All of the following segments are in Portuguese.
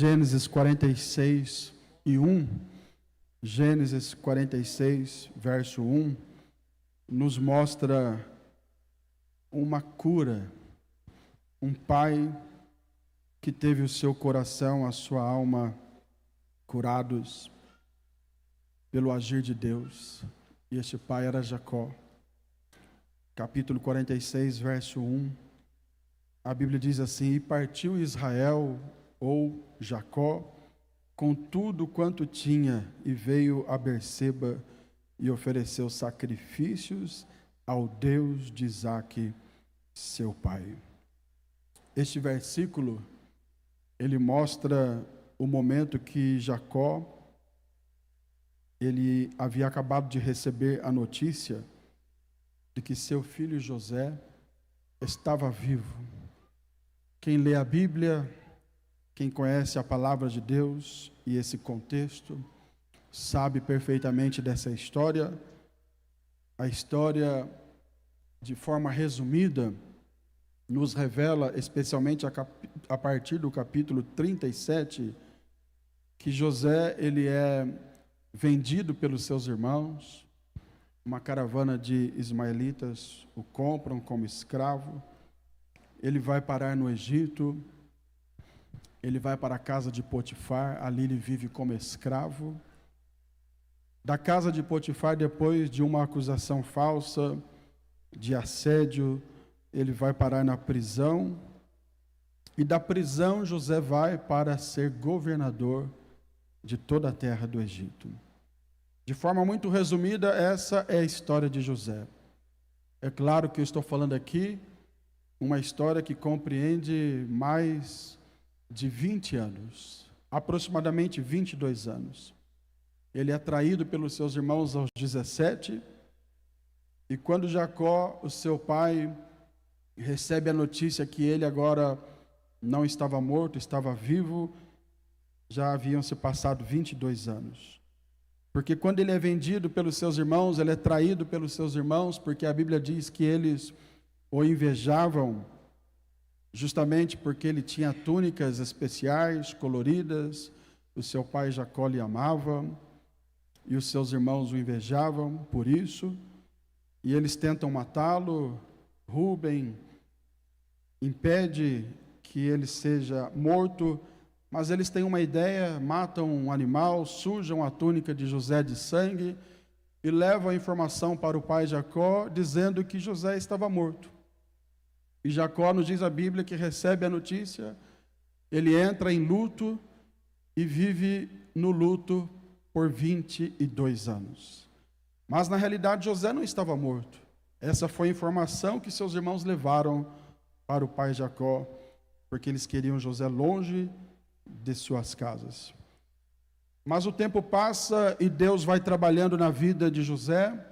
Gênesis 46 e 1, Gênesis 46, verso 1, nos mostra uma cura, um pai que teve o seu coração, a sua alma curados pelo agir de Deus, e este pai era Jacó. Capítulo 46, verso 1, a Bíblia diz assim: E partiu Israel, ou Jacó, com tudo quanto tinha, e veio a Berseba, e ofereceu sacrifícios ao Deus de Isaque, seu pai. Este versículo, ele mostra o momento que Jacó, ele havia acabado de receber a notícia de que seu filho José estava vivo. Quem lê a Bíblia, quem conhece a palavra de Deus e esse contexto, sabe perfeitamente dessa história. A história, de forma resumida, nos revela, especialmente a partir do capítulo 37, que José, ele é vendido pelos seus irmãos. Uma caravana de ismaelitas o compram como escravo. Ele vai parar no Egito. Ele vai para a casa de Potifar, ali ele vive como escravo. Da casa de Potifar, depois de uma acusação falsa de assédio, ele vai parar na prisão. E da prisão, José vai para ser governador de toda a terra do Egito. De forma muito resumida, essa é a história de José. É claro que eu estou falando aqui uma história que compreende mais de 20 anos, aproximadamente 22 anos. Ele é traído pelos seus irmãos aos 17, e quando Jacó, o seu pai, recebe a notícia que ele agora não estava morto, estava vivo, já haviam se passado 22 anos. Porque quando ele é vendido pelos seus irmãos, ele é traído pelos seus irmãos, porque a Bíblia diz que eles o invejavam, justamente porque ele tinha túnicas especiais, coloridas. O seu pai Jacó lhe amava, e os seus irmãos o invejavam por isso, e eles tentam matá-lo. Rúben impede que ele seja morto, mas eles têm uma ideia, matam um animal, sujam a túnica de José de sangue, e levam a informação para o pai Jacó, dizendo que José estava morto. E Jacó, nos diz a Bíblia, que recebe a notícia, ele entra em luto e vive no luto por 22 anos. Mas na realidade José não estava morto. Essa foi a informação que seus irmãos levaram para o pai Jacó, porque eles queriam José longe de suas casas. Mas o tempo passa e Deus vai trabalhando na vida de José.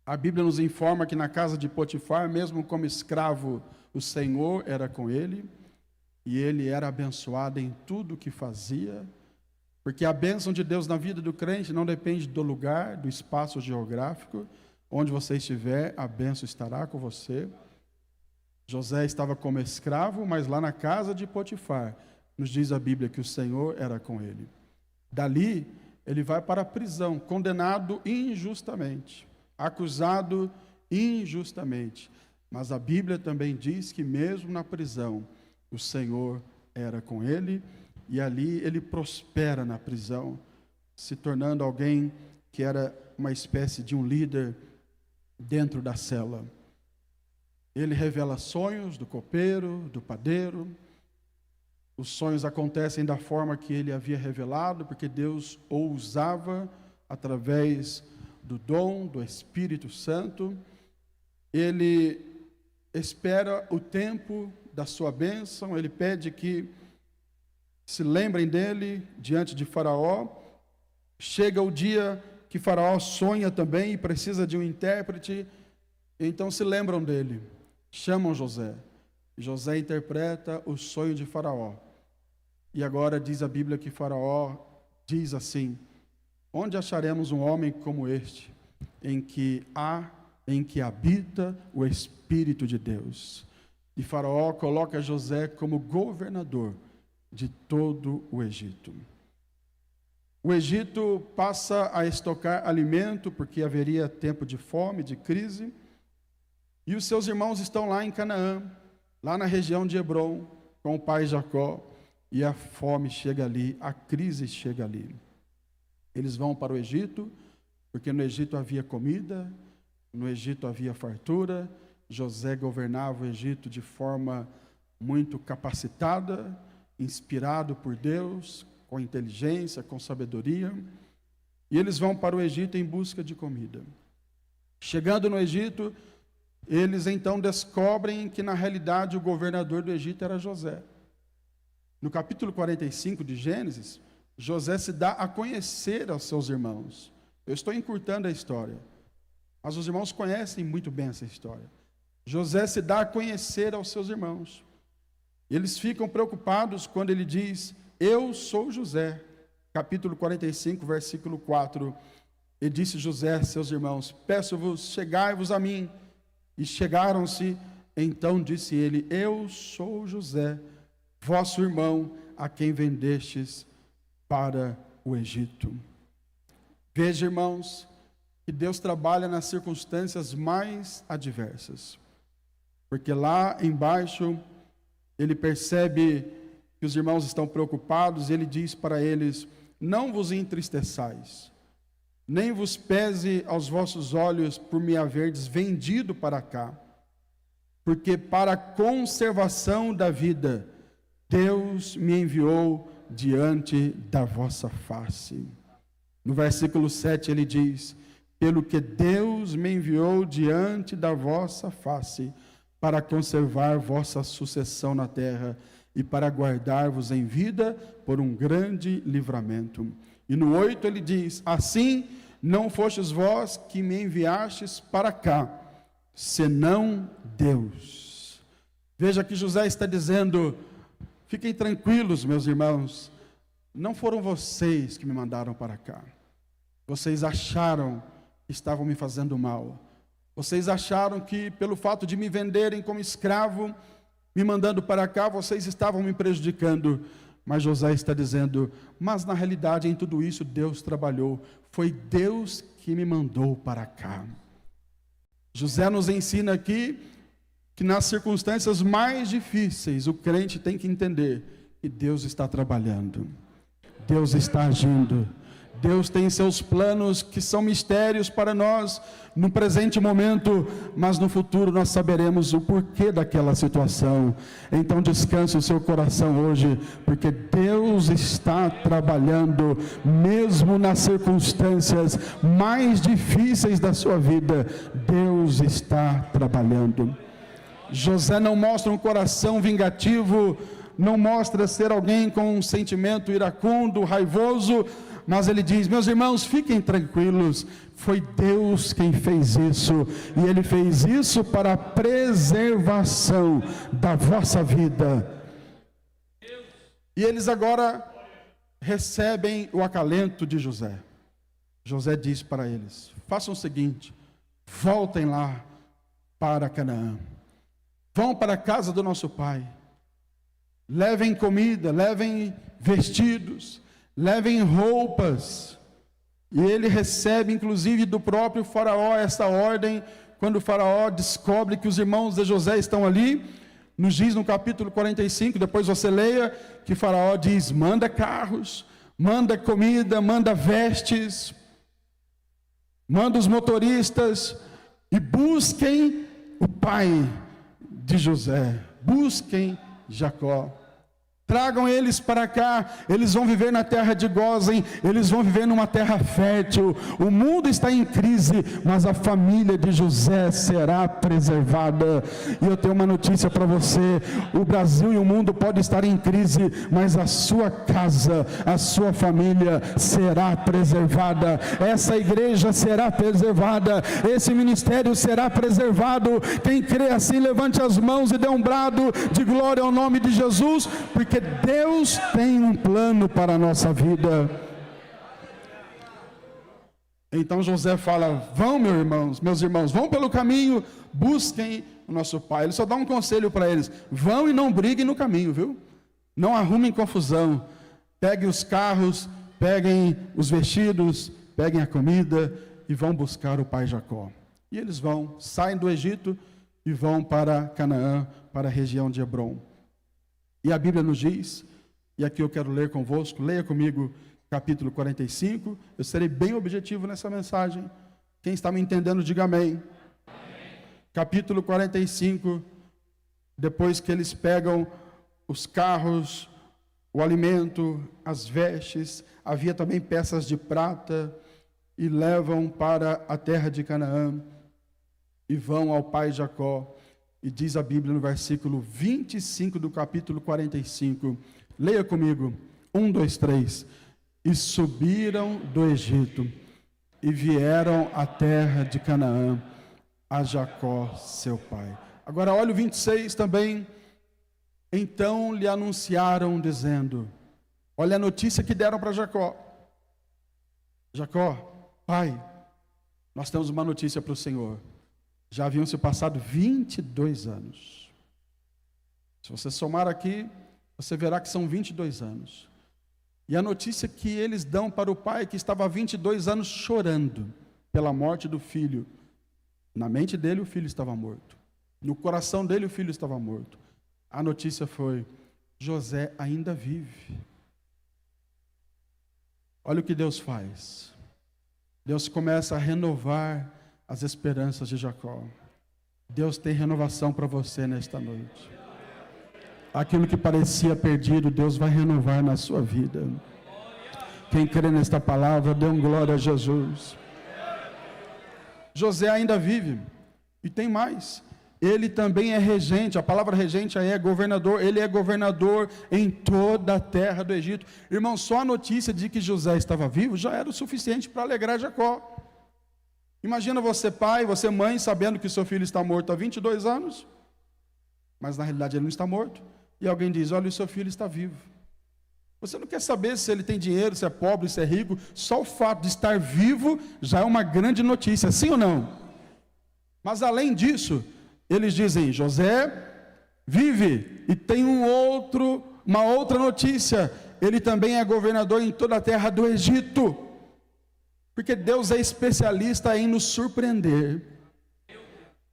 A Bíblia nos informa que na casa de Potifar, mesmo como escravo, o Senhor era com ele, e ele era abençoado em tudo o que fazia, porque a bênção de Deus na vida do crente não depende do lugar, do espaço geográfico. Onde você estiver, a bênção estará com você. José estava como escravo, mas lá na casa de Potifar, nos diz a Bíblia que o Senhor era com ele. Dali, ele vai para a prisão, condenado injustamente, acusado injustamente. Mas a Bíblia também diz que mesmo na prisão, o Senhor era com ele, e ali ele prospera na prisão, se tornando alguém que era uma espécie de um líder dentro da cela. Ele revela sonhos do copeiro, do padeiro. Os sonhos acontecem da forma que ele havia revelado, porque Deus o usava através do dom do Espírito Santo. Ele espera o tempo da sua bênção, ele pede que se lembrem dele diante de Faraó. Chega o dia que Faraó sonha também e precisa de um intérprete, então se lembram dele, chamam José. José interpreta o sonho de Faraó. E agora diz a Bíblia que Faraó diz assim: onde acharemos um homem como este, em que habita o Espírito de Deus? E Faraó coloca José como governador de todo o Egito. O Egito passa a estocar alimento, porque haveria tempo de fome, de crise, e os seus irmãos estão lá em Canaã, lá na região de Hebrom, com o pai Jacó, e a fome chega ali, a crise chega ali. Eles vão para o Egito, porque no Egito havia comida, no Egito havia fartura, José governava o Egito de forma muito capacitada, inspirado por Deus, com inteligência, com sabedoria, e eles vão para o Egito em busca de comida. Chegando no Egito, eles então descobrem que na realidade o governador do Egito era José. No capítulo 45 de Gênesis, José se dá a conhecer aos seus irmãos. Eu estou encurtando a história, mas os irmãos conhecem muito bem essa história. José se dá a conhecer aos seus irmãos. Eles ficam preocupados quando ele diz: eu sou José. Capítulo 45, versículo 4. E disse José a seus irmãos: peço-vos, chegai-vos a mim. E chegaram-se. Então disse ele: eu sou José, vosso irmão, a quem vendestes para o Egito. Veja, irmãos, que Deus trabalha nas circunstâncias mais adversas. Porque lá embaixo, ele percebe que os irmãos estão preocupados, e ele diz para eles: não vos entristeçais, nem vos pese aos vossos olhos por me haverdes vendido para cá, porque para a conservação da vida, Deus me enviou diante da vossa face. No versículo 7 ele diz: pelo que Deus me enviou diante da vossa face, para conservar vossa sucessão na terra, e para guardar-vos em vida por um grande livramento. E no 8 ele diz: assim não fostes vós que me enviastes para cá, senão Deus. Veja que José está dizendo: fiquem tranquilos, meus irmãos, não foram vocês que me mandaram para cá. Vocês acharam que estavam me fazendo mal. Vocês acharam que pelo fato de me venderem como escravo, me mandando para cá, vocês estavam me prejudicando. Mas José está dizendo: mas na realidade em tudo isso Deus trabalhou. Foi Deus que me mandou para cá. José nos ensina aqui que nas circunstâncias mais difíceis, o crente tem que entender que Deus está trabalhando. Deus está agindo. Deus tem seus planos que são mistérios para nós no presente momento, mas no futuro nós saberemos o porquê daquela situação. Então descanse o seu coração hoje, porque Deus está trabalhando, mesmo nas circunstâncias mais difíceis da sua vida. Deus está trabalhando. José não mostra um coração vingativo, não mostra ser alguém com um sentimento iracundo, raivoso, mas ele diz: meus irmãos, fiquem tranquilos, foi Deus quem fez isso, e Ele fez isso para a preservação da vossa vida. E eles agora recebem o acalento de José. José diz para eles: façam o seguinte, voltem lá para Canaã, vão para a casa do nosso pai, levem comida, levem vestidos, levem roupas. E ele recebe inclusive do próprio faraó essa ordem, quando o faraó descobre que os irmãos de José estão ali. Nos diz no capítulo 45, depois você leia, que faraó diz: manda carros, manda comida, manda vestes, manda os motoristas, e busquem o pai de José, busquem Jacó. Tragam eles para cá, eles vão viver na terra de Gósen, eles vão viver numa terra fértil. O mundo está em crise, mas a família de José será preservada. E eu tenho uma notícia para você: o Brasil e o mundo podem estar em crise, mas a sua casa, a sua família será preservada. Essa igreja será preservada, esse ministério será preservado. Quem crê assim, levante as mãos e dê um brado de glória ao nome de Jesus, porque Deus tem um plano para a nossa vida. Então José fala: vão, meus irmãos, vão pelo caminho, busquem o nosso pai. Ele só dá um conselho para eles: vão e não briguem no caminho, viu? Não arrumem confusão. Peguem os carros, peguem os vestidos, peguem a comida e vão buscar o pai Jacó. E eles vão, saem do Egito e vão para Canaã, para a região de Hebrom. E a Bíblia nos diz, e aqui eu quero ler convosco, leia comigo capítulo 45, eu serei bem objetivo nessa mensagem. Quem está me entendendo, diga amém. Capítulo 45, depois que eles pegam os carros, o alimento, as vestes, havia também peças de prata, e levam para a terra de Canaã, e vão ao pai Jacó, e diz a Bíblia no versículo 25 do capítulo 45, leia comigo, 1, 2, 3, e subiram do Egito, e vieram à terra de Canaã, a Jacó, seu pai. Agora olha o 26 também. Então lhe anunciaram, dizendo, olha a notícia que deram para Jacó. Jacó, pai, nós temos uma notícia para o Senhor. Já haviam se passado 22 anos. Se você somar aqui, você verá que são 22 anos. E a notícia que eles dão para o pai, que estava há 22 anos chorando pela morte do filho. Na mente dele o filho estava morto. No coração dele o filho estava morto. A notícia foi, José ainda vive. Olha o que Deus faz. Deus começa a renovar as esperanças de Jacó. Deus tem renovação para você nesta noite. Aquilo que parecia perdido, Deus vai renovar na sua vida. Quem crê nesta palavra, dê um glória a Jesus. José ainda vive. E tem mais. Ele também é regente. A palavra regente aí é governador. Ele é governador em toda a terra do Egito. Irmão, só a notícia de que José estava vivo já era o suficiente para alegrar Jacó. Imagina você pai, você mãe, sabendo que seu filho está morto há 22 anos. Mas na realidade ele não está morto. E alguém diz, olha, o seu filho está vivo. Você não quer saber se ele tem dinheiro, se é pobre, se é rico. Só o fato de estar vivo já é uma grande notícia, sim ou não? Mas além disso, eles dizem, José vive. E tem uma outra notícia. Ele também é governador em toda a terra do Egito. Porque Deus é especialista em nos surpreender.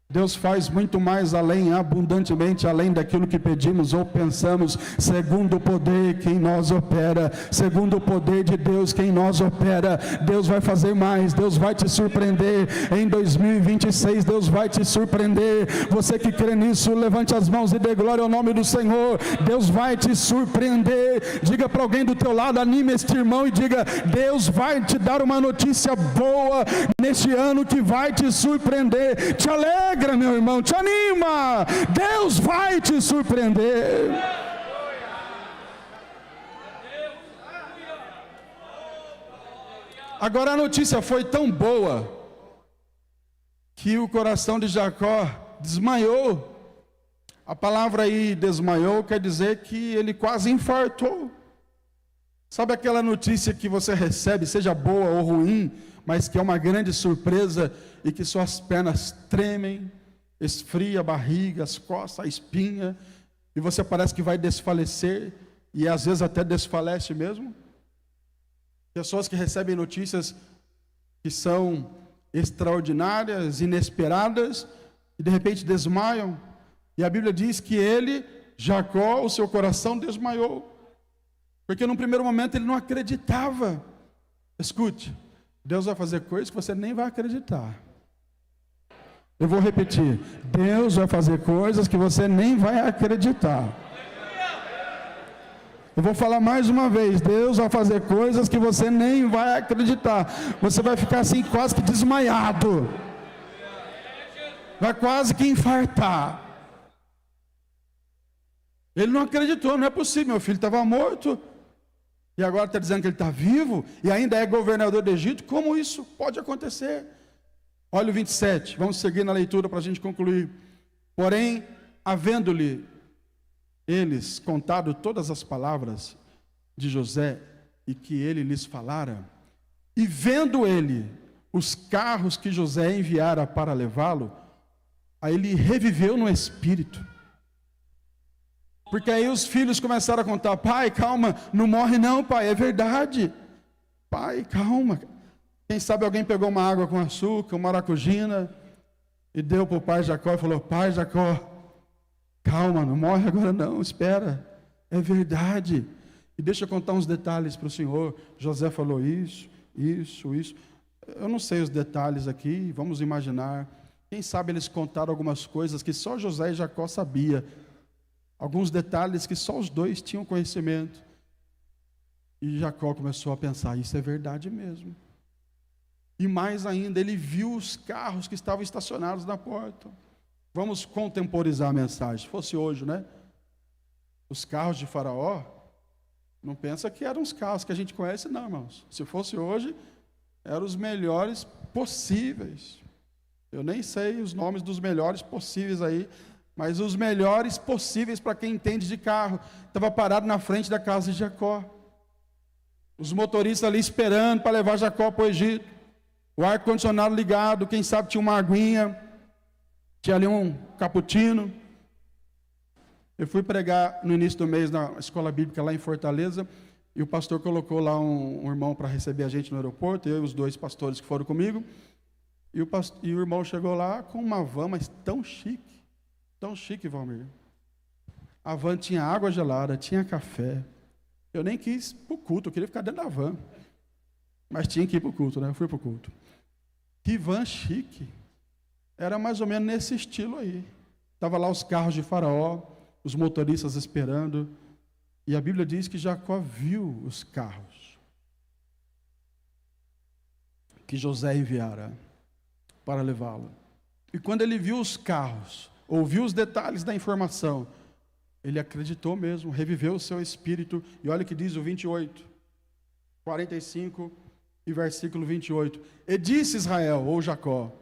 Deus faz muito mais além, abundantemente além daquilo que pedimos ou pensamos, segundo o poder que em nós opera, segundo o poder de Deus que em nós opera. Deus vai fazer mais, Deus vai te surpreender em 2026, Deus vai te surpreender. Você que crê nisso, levante as mãos e dê glória ao nome do Senhor. Deus vai te surpreender. Diga para alguém do teu lado, anime este irmão e diga, Deus vai te dar uma notícia boa neste ano que vai te surpreender. Te alegra, meu irmão, te anima. Deus vai te surpreender. Agora a notícia foi tão boa que o coração de Jacó desmaiou. A palavra aí desmaiou quer dizer que ele quase infartou. Sabe aquela notícia que você recebe, seja boa ou ruim, mas que é uma grande surpresa e que suas pernas tremem, esfria a barriga, as costas, a espinha, e você parece que vai desfalecer, e às vezes até desfalece mesmo? Pessoas que recebem notícias que são extraordinárias, inesperadas, e de repente desmaiam, e a Bíblia diz que ele, Jacó, o seu coração desmaiou, porque num primeiro momento ele não acreditava. Escute, Deus vai fazer coisas que você nem vai acreditar. Eu vou repetir, Deus vai fazer coisas que você nem vai acreditar. Eu vou falar mais uma vez, Deus vai fazer coisas que você nem vai acreditar. Você vai ficar assim quase que desmaiado. Vai quase que infartar. Ele não acreditou, não é possível, meu filho estava morto. E agora está dizendo que ele está vivo e ainda é governador do Egito. Como isso pode acontecer? Olha o 27, vamos seguir na leitura para a gente concluir. Porém, havendo-lhe eles contado todas as palavras de José e que ele lhes falara, e vendo ele os carros que José enviara para levá-lo, aí ele reviveu no espírito. Porque aí os filhos começaram a contar: pai, calma, não morre não, pai, é verdade. Pai, calma. Quem sabe alguém pegou uma água com açúcar, uma maracujina, e deu para o pai Jacó e falou: pai Jacó, calma, não morre agora não, espera, é verdade. E deixa eu contar uns detalhes para o senhor. José falou isso. Eu não sei os detalhes aqui, vamos imaginar. Quem sabe eles contaram algumas coisas que só José e Jacó sabiam. Alguns detalhes que só os dois tinham conhecimento. E Jacó começou a pensar: isso é verdade mesmo. E mais ainda, ele viu os carros que estavam estacionados na porta. Vamos contemporizar a mensagem. Se fosse hoje, né? Os carros de Faraó, não pensa que eram os carros que a gente conhece, não, irmãos. Se fosse hoje, eram os melhores possíveis. Eu nem sei os nomes dos melhores possíveis aí, mas os melhores possíveis para quem entende de carro. Estava parado na frente da casa de Jacó. Os motoristas ali esperando para levar Jacó para o Egito. O ar-condicionado ligado, quem sabe tinha uma aguinha, tinha ali um cappuccino. Eu fui pregar no início do mês na escola bíblica lá em Fortaleza, e o pastor colocou lá um irmão para receber a gente no aeroporto, eu e os dois pastores que foram comigo, e o irmão chegou lá com uma van, mas tão chique, Valmir. A van tinha água gelada, tinha café. Eu nem quis ir para o culto, eu queria ficar dentro da van. Mas tinha que ir para o culto, né? Eu fui para o culto. Que van chique. Era mais ou menos nesse estilo aí. Estava lá os carros de Faraó, os motoristas esperando. E a Bíblia diz que Jacó viu os carros que José enviara para levá-lo. E quando ele viu os carros, ouviu os detalhes da informação, ele acreditou mesmo, reviveu o seu espírito. E olha o que diz o 28, 45 e versículo 28. E disse Israel, ou Jacó: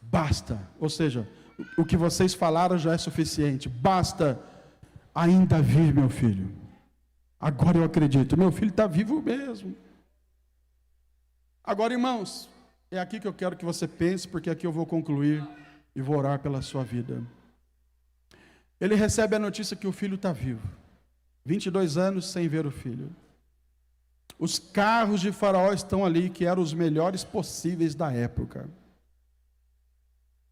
basta, ou seja, o que vocês falaram já é suficiente, basta, ainda vive meu filho. Agora eu acredito, meu filho está vivo mesmo. Agora, irmãos, é aqui que eu quero que você pense, porque aqui eu vou concluir e vou orar pela sua vida. Ele recebe a notícia que o filho está vivo. 22 anos sem ver o filho. Os carros de Faraó estão ali, que eram os melhores possíveis da época.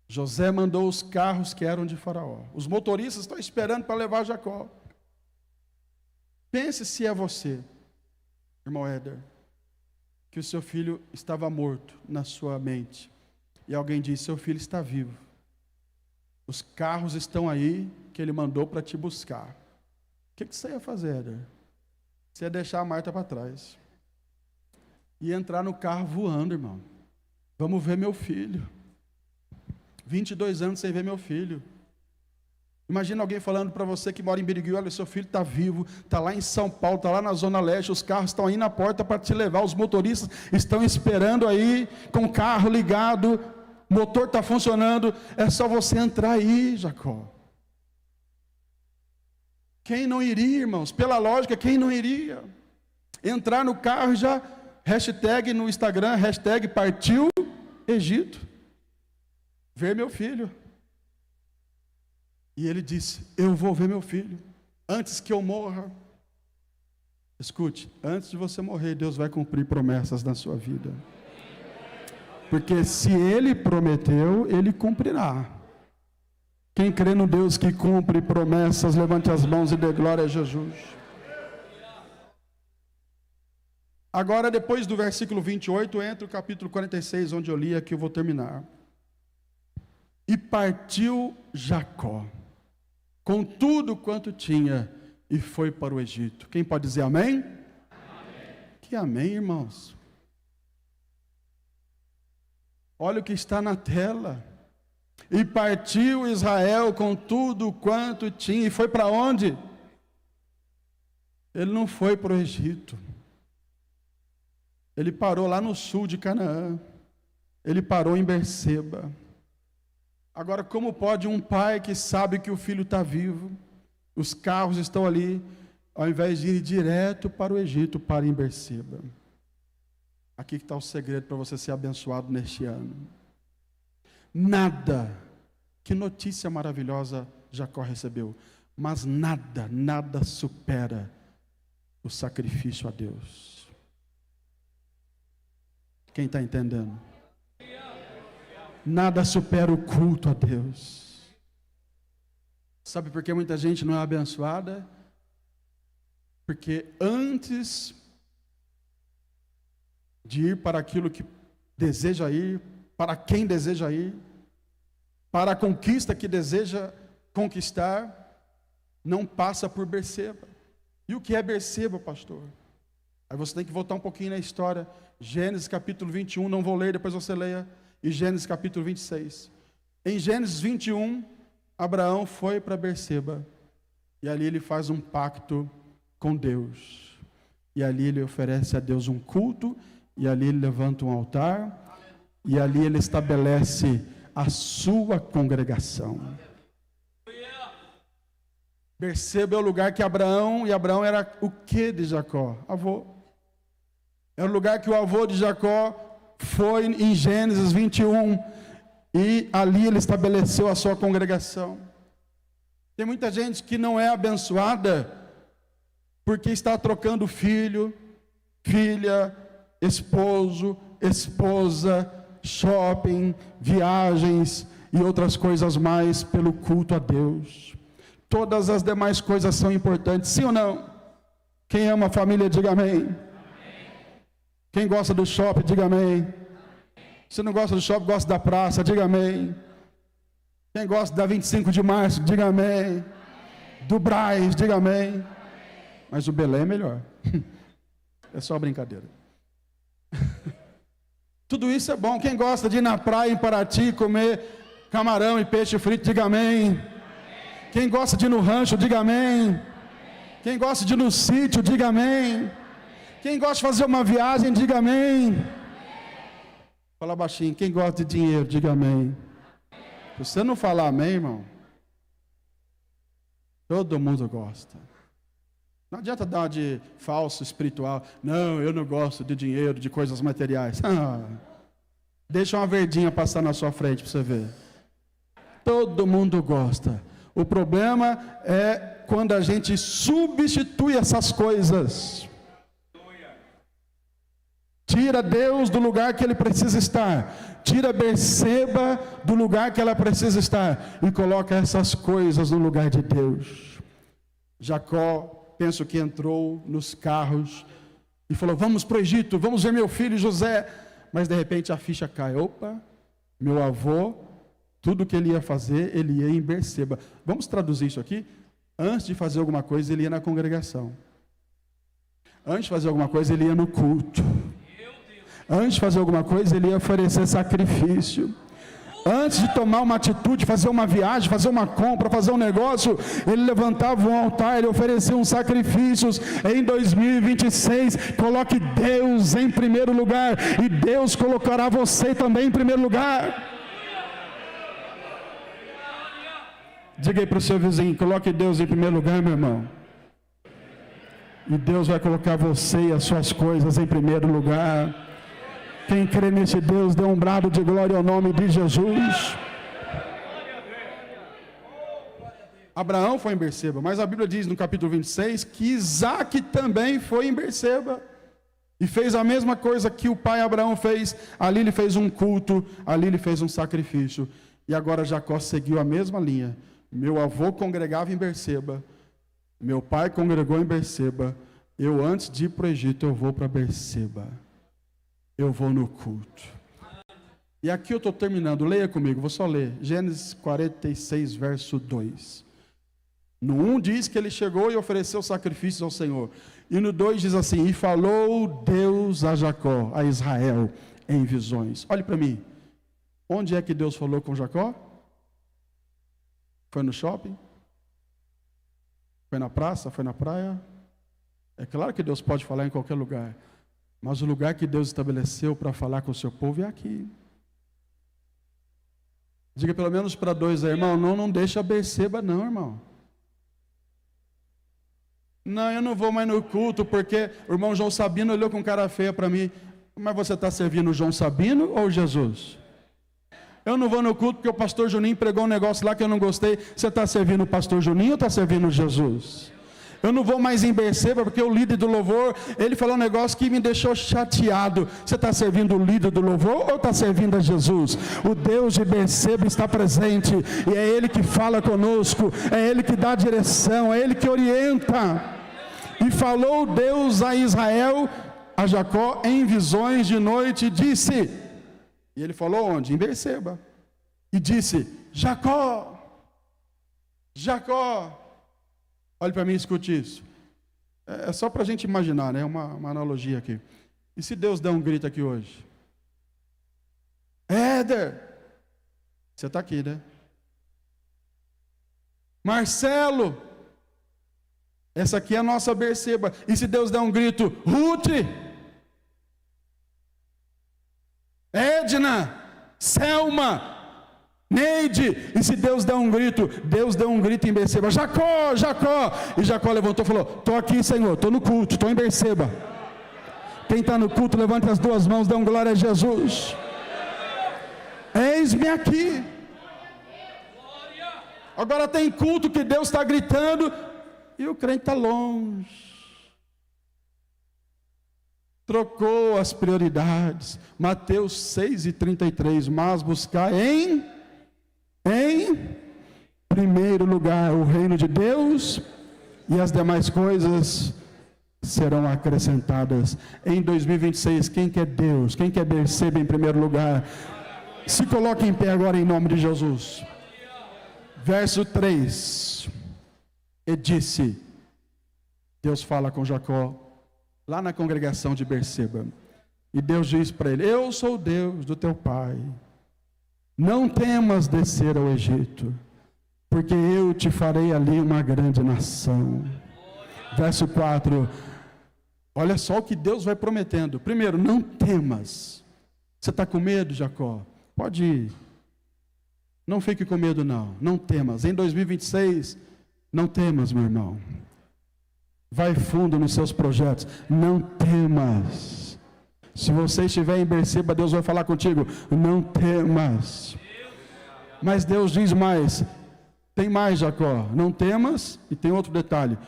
José mandou os carros que eram de Faraó. Os motoristas estão esperando para levar Jacó. Pense se é você, irmão Éder, que o seu filho estava morto na sua mente. E alguém disse: seu filho está vivo. Os carros estão aí, que ele mandou para te buscar. O que você ia fazer, Éder? Você ia deixar a Marta para trás. E entrar no carro voando, irmão. Vamos ver meu filho. 22 anos sem ver meu filho. Imagina alguém falando para você que mora em Birigui: olha, seu filho está vivo, está lá em São Paulo, está lá na Zona Leste, os carros estão aí na porta para te levar, os motoristas estão esperando aí, com o carro ligado, o motor está funcionando, é só você entrar aí, Jacó. Quem não iria, irmãos? Pela lógica, quem não iria? Entrar no carro e já, hashtag no Instagram, hashtag partiu Egito. Ver meu filho. E ele disse: eu vou ver meu filho, antes que eu morra. Escute, antes de você morrer, Deus vai cumprir promessas na sua vida. Porque se Ele prometeu, Ele cumprirá. Quem crê no Deus que cumpre promessas, levante as mãos e dê glória a Jesus. Agora, depois do versículo 28, entra o capítulo 46, onde eu li, aqui eu vou terminar. E partiu Jacó, com tudo quanto tinha, e foi para o Egito. Quem pode dizer amém? Amém. Que amém, irmãos. Olha o que está na tela. E partiu Israel com tudo quanto tinha. E foi para onde? Ele não foi para o Egito. Ele parou lá no sul de Canaã. Ele parou em Berseba. Agora, como pode um pai que sabe que o filho está vivo, os carros estão ali, ao invés de ir direto para o Egito, para em Berseba? Aqui que está o segredo para você ser abençoado neste ano. Nada, que notícia maravilhosa Jacó recebeu. mas nada supera o sacrifício a Deus. Quem está entendendo? Nada supera o culto a Deus. Sabe por que muita gente não é abençoada? Porque antes de ir para aquilo que deseja ir, para quem deseja ir, para a conquista que deseja conquistar, não passa por Berseba. E o que é Berseba, pastor? Aí você tem que voltar um pouquinho na história. Gênesis capítulo 21, não vou ler, depois você leia. E Gênesis capítulo 26. Em Gênesis 21, Abraão foi para Berseba. E ali ele faz um pacto com Deus. E ali ele oferece a Deus um culto. E ali ele levanta um altar. E ali ele estabelece a sua congregação. Berseba é o lugar que Abraão, e Abraão era o que de Jacó? Avô. É o lugar que o avô de Jacó foi em Gênesis 21, e ali ele estabeleceu a sua congregação. Tem muita gente que não é abençoada, porque está trocando filho, filha, esposo, esposa, shopping, viagens e outras coisas mais pelo culto a Deus. Todas as demais coisas são importantes, sim ou não? Quem ama a família, diga amém. Amém. Quem gosta do shopping, diga amém. Se não gosta do shopping, gosta da praça, diga amém. Quem gosta da 25 de março, diga amém. Do Brás, diga amém. Mas o Belém é melhor. É só brincadeira. Tudo isso é bom. Quem gosta de ir na praia em Paraty, comer camarão e peixe frito, diga amém. Quem gosta de ir no rancho, diga amém. Quem gosta de ir no sítio, diga amém. Quem gosta de fazer uma viagem, diga amém. Fala baixinho. Quem gosta de dinheiro, diga amém. Se você não falar amém, irmão, todo mundo gosta. Não adianta dar de falso espiritual. Não, eu não gosto de dinheiro, de coisas materiais. Deixa uma verdinha passar na sua frente para você ver. Todo mundo gosta. O problema é quando a gente substitui essas coisas. Tira Deus do lugar que Ele precisa estar. Tira Berseba do lugar que ela precisa estar. E coloca essas coisas no lugar de Deus. Jacó, penso que entrou nos carros e falou, vamos para o Egito, vamos ver meu filho José. Mas de repente a ficha cai. Opa, meu avô, tudo que ele ia fazer, ele ia em Berseba. Vamos traduzir isso aqui? Antes de fazer alguma coisa, ele ia na congregação. Antes de fazer alguma coisa, ele ia no culto. Antes de fazer alguma coisa, ele ia oferecer sacrifício. Antes de tomar uma atitude, fazer uma viagem, fazer uma compra, fazer um negócio, ele levantava um altar, ele oferecia uns sacrifícios. Em 2026, coloque Deus em primeiro lugar, e Deus colocará você também em primeiro lugar. Diga aí para o seu vizinho, coloque Deus em primeiro lugar, meu irmão. E Deus vai colocar você e as suas coisas em primeiro lugar. Quem crê nesse Deus, dê um brado de glória ao nome de Jesus. Abraão foi em Berseba, mas a Bíblia diz no capítulo 26 que Isaac também foi em Berseba. E fez a mesma coisa que o pai Abraão fez. Ali ele fez um culto, ali ele fez um sacrifício. E agora Jacó seguiu a mesma linha. Meu avô congregava em Berseba. Meu pai congregou em Berseba. Eu, antes de ir para o Egito, eu vou para Berseba. Eu vou no culto. E aqui eu estou terminando. Leia comigo, vou só ler. Gênesis 46, verso 2. No 1 diz que ele chegou e ofereceu sacrifícios ao Senhor. E no 2 diz assim, e falou Deus a Jacó, a Israel, em visões. Olhe para mim. Onde é que Deus falou com Jacó? Foi no shopping? Foi na praça? Foi na praia? É claro que Deus pode falar em qualquer lugar. Mas o lugar que Deus estabeleceu para falar com o seu povo é aqui. Diga pelo menos para dois aí, irmão, não deixa Berseba não, irmão. Não, eu não vou mais no culto porque o irmão João Sabino olhou com cara feia para mim. Mas você está servindo o João Sabino ou Jesus? Eu não vou no culto porque o pastor Juninho pregou um negócio lá que eu não gostei. Você está servindo o pastor Juninho ou está servindo Jesus? Eu não vou mais em Berseba porque o líder do louvor, ele falou um negócio que me deixou chateado. Você está servindo o líder do louvor ou está servindo a Jesus? O Deus de Berseba está presente, e é Ele que fala conosco, é Ele que dá direção, é Ele que orienta. E falou Deus a Israel, a Jacó, em visões de noite, e disse, e ele falou onde? Em Berseba, e disse, Jacó, Jacó. Olhe para mim e escute isso. É só para a gente imaginar, né? Uma analogia aqui. E se Deus der um grito aqui hoje? Éder, você está aqui, né? Marcelo, essa aqui é a nossa Berseba. E se Deus der um grito? Ruth, Edna, Selma, Neide. E se Deus der um grito? Deus deu um grito em Berseba, Jacó, Jacó. E Jacó levantou e falou, estou aqui, Senhor, estou no culto, estou em Berseba. Quem está no culto, levante as duas mãos, dê um glória a Jesus. Eis-me aqui. Agora tem culto que Deus está gritando e o crente está longe. Trocou as prioridades. Mateus 6:33, mas buscar em primeiro lugar o reino de Deus, e as demais coisas serão acrescentadas. Em 2026, quem quer Deus, quem quer Berseba em primeiro lugar, se coloque em pé agora em nome de Jesus. Verso 3, e disse, Deus fala com Jacó, lá na congregação de Berseba, e Deus diz para ele, eu sou o Deus do teu pai, não temas descer ao Egito, porque eu te farei ali uma grande nação. Verso 4, olha só o que Deus vai prometendo. Primeiro, não temas. Você está com medo, Jacó? Pode ir, não fique com medo não, não temas. Em 2026, não temas, meu irmão. Vai fundo nos seus projetos, não temas. Se você estiver em Berseba, Deus vai falar contigo, não temas. Mas Deus diz mais, tem mais, Jacó, não temas, e tem outro detalhe,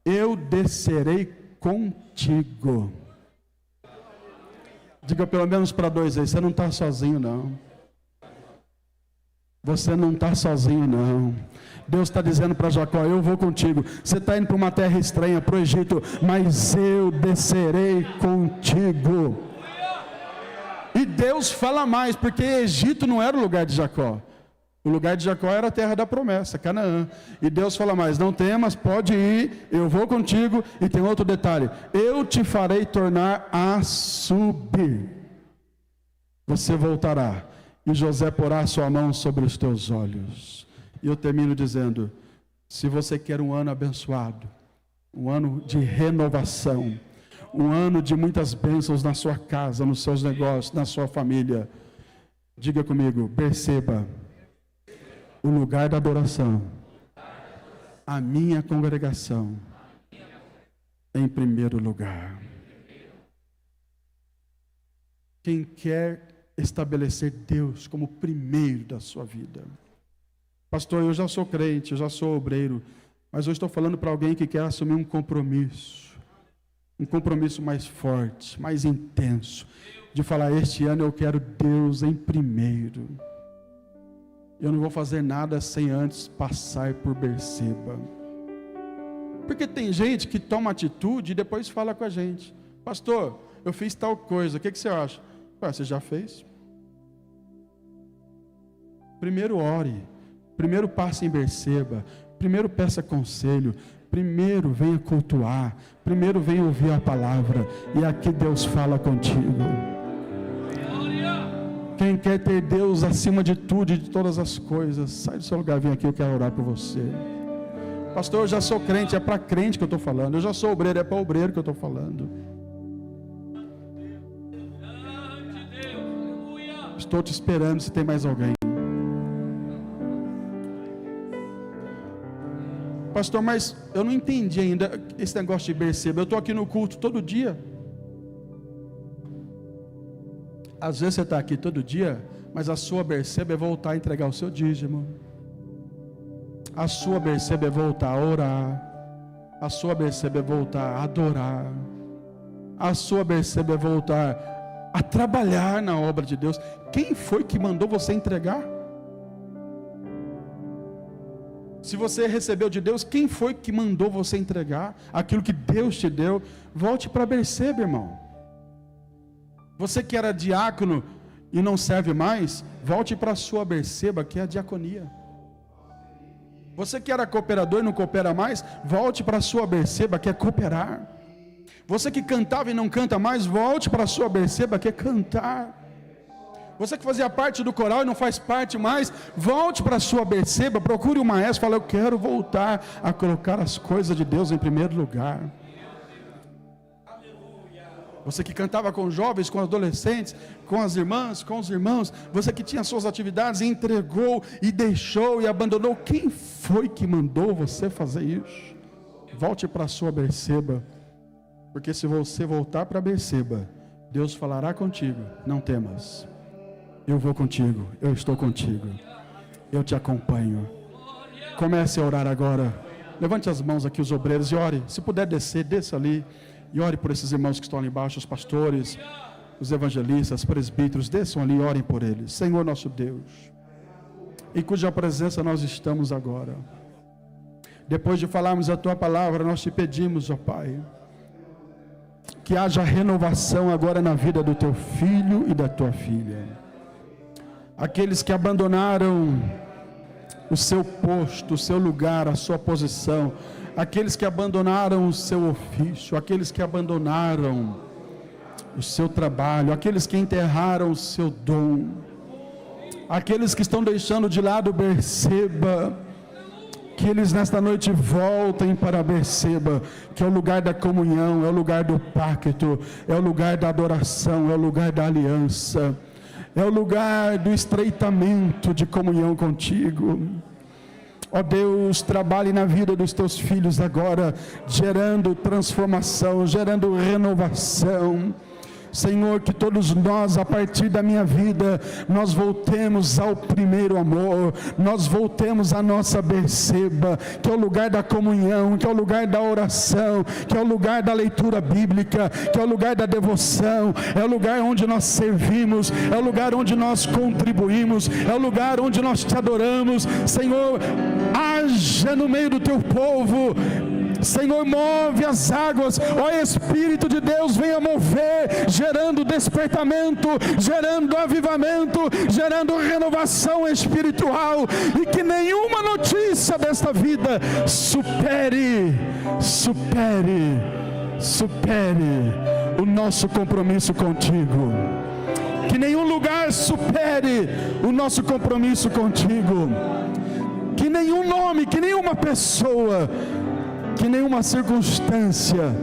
eu descerei contigo. Diga pelo menos para dois aí, você não está sozinho não. Você não está sozinho não. Deus está dizendo para Jacó, eu vou contigo. Você está indo para uma terra estranha, para o Egito, mas eu descerei contigo. E Deus fala mais, porque Egito não era o lugar de Jacó. O lugar de Jacó era a terra da promessa, Canaã. E Deus fala mais, não temas, pode ir, eu vou contigo. E tem outro detalhe, eu te farei tornar a subir. Você voltará, e José porá a sua mão sobre os teus olhos. E eu termino dizendo, se você quer um ano abençoado, um ano de renovação, um ano de muitas bênçãos na sua casa, nos seus negócios, na sua família, diga comigo, Berseba, o lugar da adoração, a minha congregação, em primeiro lugar. Quem quer estabelecer Deus como primeiro da sua vida? Pastor, eu já sou crente, eu já sou obreiro, mas eu estou falando para alguém que quer assumir um compromisso mais forte, mais intenso, de falar, este ano eu quero Deus em primeiro. Eu não vou fazer nada sem antes passar por Berseba. Porque tem gente que toma atitude e depois fala com a gente, pastor, eu fiz tal coisa, o que você acha? Você já fez? Primeiro ore, primeiro passe em Berseba, primeiro peça conselho, primeiro venha cultuar, primeiro venha ouvir a palavra, e aqui Deus fala contigo. Quem quer ter Deus acima de tudo e de todas as coisas, sai do seu lugar, vem aqui, eu quero orar por você. Pastor, eu já sou crente, é para crente que eu estou falando. Eu já sou obreiro, é para obreiro que eu estou falando. Estou te esperando, se tem mais alguém. Pastor, mas eu não entendi ainda esse negócio de Berseba. Eu estou aqui no culto todo dia. Às vezes você está aqui todo dia, Mas a sua Berseba é voltar a entregar o seu dízimo. A sua Berseba é voltar a orar. A sua Berseba é voltar a adorar. A sua Berseba é voltar a trabalhar na obra de Deus. Quem foi que mandou você entregar? Se você recebeu de Deus, quem foi que mandou você entregar aquilo que Deus te deu? Volte para Berseba, irmão. Você que era diácono e não serve mais, volte para a sua Berseba, que é a diaconia. Você que era cooperador e não coopera mais, volte para a sua Berseba, que é cooperar. Você que cantava e não canta mais, volte para a sua Berseba, que é cantar. Você que fazia parte do coral e não faz parte mais, volte para a sua Berseba, procure o maestro, fala: eu quero voltar a colocar as coisas de Deus em primeiro lugar. Você que cantava com jovens, com adolescentes, com as irmãs, com os irmãos, você que tinha suas atividades e entregou e deixou e abandonou, quem foi que mandou você fazer isso? Volte para a sua Berseba, porque se você voltar para a Berseba, Deus falará contigo: não temas, eu vou contigo, eu estou contigo, eu te acompanho. Comece a orar agora. Levante as mãos aqui, os obreiros, e ore. Se puder descer, desça ali e ore por esses irmãos que estão ali embaixo, os pastores, os evangelistas, presbíteros. Desçam ali e orem por eles. Senhor nosso Deus, em cuja presença nós estamos agora, depois de falarmos a tua palavra, nós te pedimos, ó Pai, que haja renovação agora na vida do teu filho e da tua filha. Aqueles que abandonaram o seu posto, o seu lugar, a sua posição, aqueles que abandonaram o seu ofício, aqueles que abandonaram o seu trabalho, aqueles que enterraram o seu dom, aqueles que estão deixando de lado Berseba, que eles nesta noite voltem para Berseba, que é o lugar da comunhão, é o lugar do pacto, é o lugar da adoração, é o lugar da aliança, é o lugar do estreitamento de comunhão contigo. Ó Deus, trabalhe na vida dos teus filhos agora, gerando transformação, gerando renovação. Senhor, que todos nós, a partir da minha vida, nós voltemos ao primeiro amor, nós voltemos à nossa Berseba, que é o lugar da comunhão, que é o lugar da oração, que é o lugar da leitura bíblica, que é o lugar da devoção, é o lugar onde nós servimos, é o lugar onde nós contribuímos, é o lugar onde nós te adoramos. Senhor, haja no meio do teu povo. Senhor, move as águas, ó Espírito de Deus, venha mover, gerando despertamento, gerando avivamento, gerando renovação espiritual, e que nenhuma notícia desta vida supere o nosso compromisso contigo. Que nenhum lugar supere o nosso compromisso contigo. Que nenhum nome, que nenhuma pessoa, que nenhuma circunstância,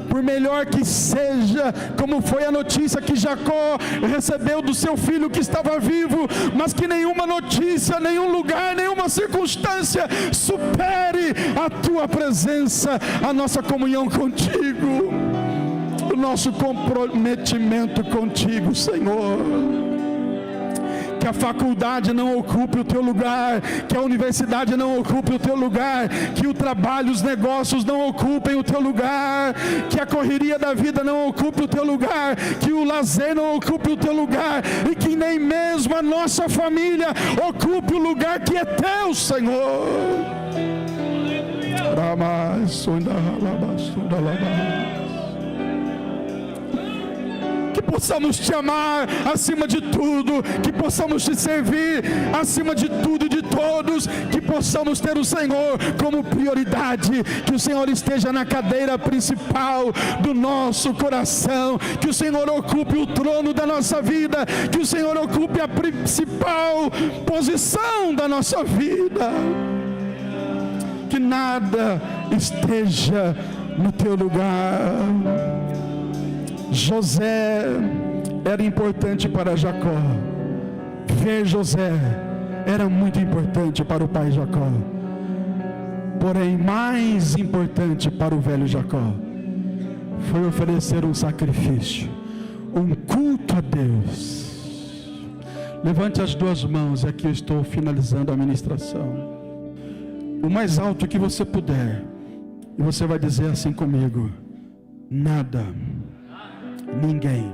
por melhor que seja, como foi a notícia que Jacó recebeu do seu filho que estava vivo, mas que nenhuma notícia, nenhum lugar, nenhuma circunstância supere a tua presença, a nossa comunhão contigo, o nosso comprometimento contigo, Senhor. Que a faculdade não ocupe o teu lugar, que a universidade não ocupe o teu lugar, que o trabalho, os negócios não ocupem o teu lugar, que a correria da vida não ocupe o teu lugar, que o lazer não ocupe o teu lugar, e que nem mesmo a nossa família ocupe o lugar que é teu, Senhor. Que possamos te amar acima de tudo, que possamos te servir acima de tudo e de todos, que possamos ter o Senhor como prioridade, que o Senhor esteja na cadeira principal do nosso coração, que o Senhor ocupe o trono da nossa vida, que o Senhor ocupe a principal posição da nossa vida, que nada esteja no teu lugar. José era importante para Jacó. Ver José era muito importante para o pai Jacó. Porém, mais importante para o velho Jacó foi oferecer um sacrifício, um culto a Deus, Levante as duas mãos, aqui eu estou finalizando a ministração. O mais alto que você puder. E você vai dizer assim comigo: nada, ninguém,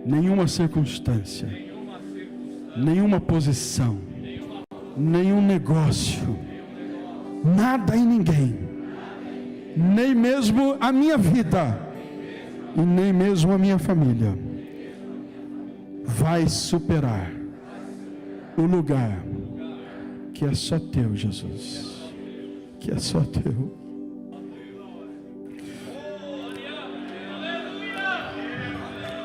nenhuma circunstância, nenhuma posição, nenhum negócio, nada e ninguém, nem mesmo a minha vida e nem mesmo a minha família vai superar o lugar que é só teu, Jesus, que é só teu.